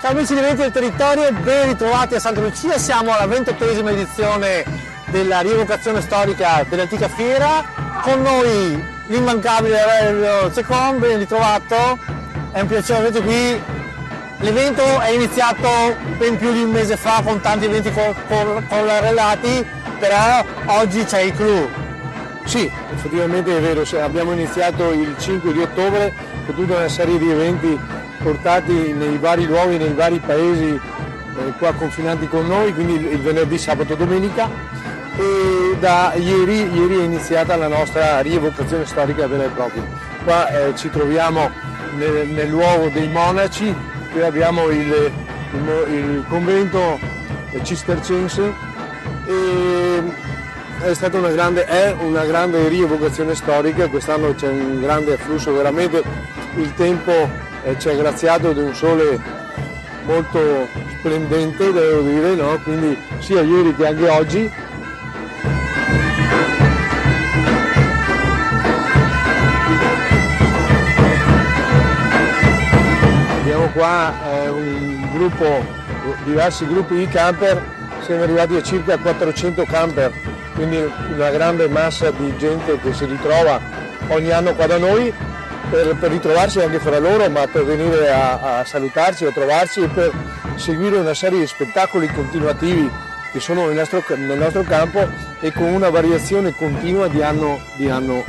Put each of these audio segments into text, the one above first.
Ciao amici di Eventi del Territorio, ben ritrovati a Santa Lucia, siamo alla 28esima edizione della rievocazione storica dell'antica fiera, con noi l'immancabile Aurelio Cecon, ben ritrovato, è un piacere averti qui. L'evento è iniziato ben più di un mese fa con tanti eventi correlati, però oggi c'è il clou. Sì, effettivamente è vero, abbiamo iniziato il 5 di ottobre con tutta una serie di eventi portati nei vari luoghi, nei vari paesi qua confinanti con noi, quindi il venerdì, sabato, domenica, e da ieri è iniziata la nostra rievocazione storica vera e propria. Qua ci troviamo nel luogo dei monaci, qui abbiamo il convento cistercense e è stata una grande rievocazione storica. Quest'anno c'è un grande afflusso, veramente il tempo ci ha graziato di un sole molto splendente, devo dire, no? Quindi sia ieri che anche oggi. Abbiamo qua diversi gruppi di camper, siamo arrivati a circa 400 camper, quindi una grande massa di gente che si ritrova ogni anno qua da noi per ritrovarsi anche fra loro, ma per venire a salutarci, a trovarci e per seguire una serie di spettacoli continuativi che sono nel nostro campo e con una variazione continua di anno in anno.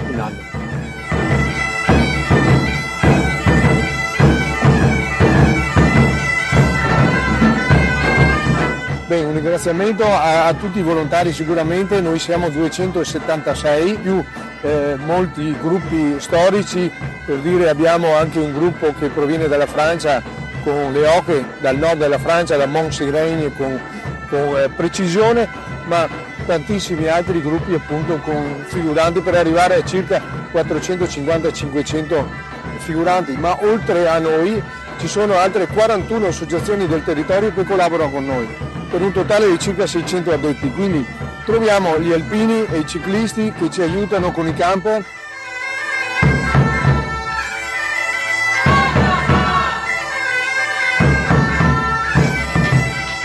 Bene, un ringraziamento a tutti i volontari sicuramente, noi siamo 276 più molti gruppi storici, per dire abbiamo anche un gruppo che proviene dalla Francia con le oche, dal nord della Francia, da Mont-Sirène con precisione, ma tantissimi altri gruppi appunto con figuranti per arrivare a circa 450-500 figuranti, ma oltre a noi ci sono altre 41 associazioni del territorio che collaborano con noi, per un totale di circa 600 addetti, quindi troviamo gli alpini e i ciclisti che ci aiutano con i camper.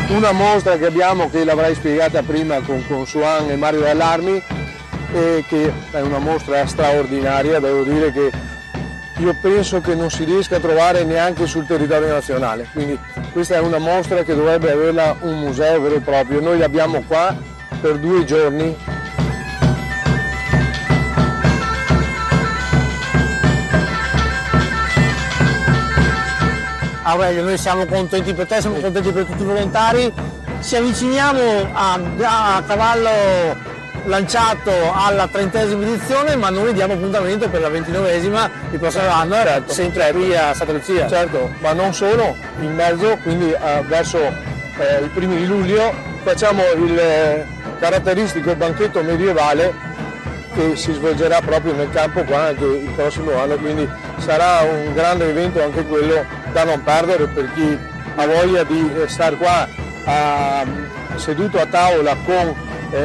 Una mostra che abbiamo, che l'avrai spiegata prima con Suan e Mario Dallarmi, che è una mostra straordinaria, devo dire che io penso che non si riesca a trovare neanche sul territorio nazionale, quindi questa è una mostra che dovrebbe averla un museo vero e proprio. Noi l'abbiamo qua per 2 giorni. Aurelio, noi siamo contenti per te, siamo contenti per tutti i volontari, ci avviciniamo a cavallo lanciato alla 30esima edizione, ma noi diamo appuntamento per la 29esima il prossimo anno, certo, sempre qui a Santa Lucia. Certo, ma non solo, in mezzo, quindi verso i primi di luglio facciamo il caratteristico banchetto medievale che si svolgerà proprio nel campo qua anche il prossimo anno, quindi sarà un grande evento anche quello da non perdere per chi ha voglia di stare qua seduto a tavola con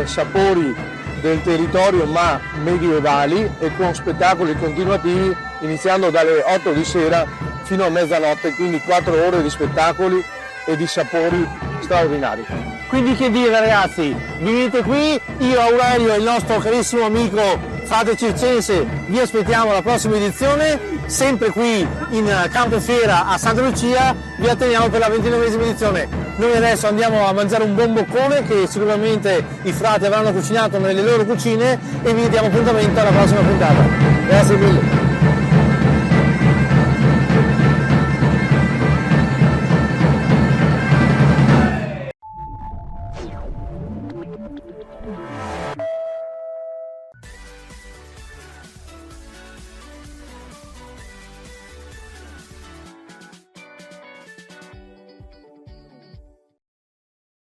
sapori del territorio ma medievali e con spettacoli continuativi iniziando dalle 8 di sera fino a mezzanotte, quindi 4 ore di spettacoli e di sapori straordinari. Quindi che dire ragazzi, venite qui, io Aurelio e il nostro carissimo amico frate circense vi aspettiamo alla prossima edizione, sempre qui in Campo Fiera a Santa Lucia, vi atteniamo per la 29esima edizione. Noi adesso andiamo a mangiare un buon boccone che sicuramente i frati avranno cucinato nelle loro cucine e vi diamo appuntamento alla prossima puntata. Grazie mille.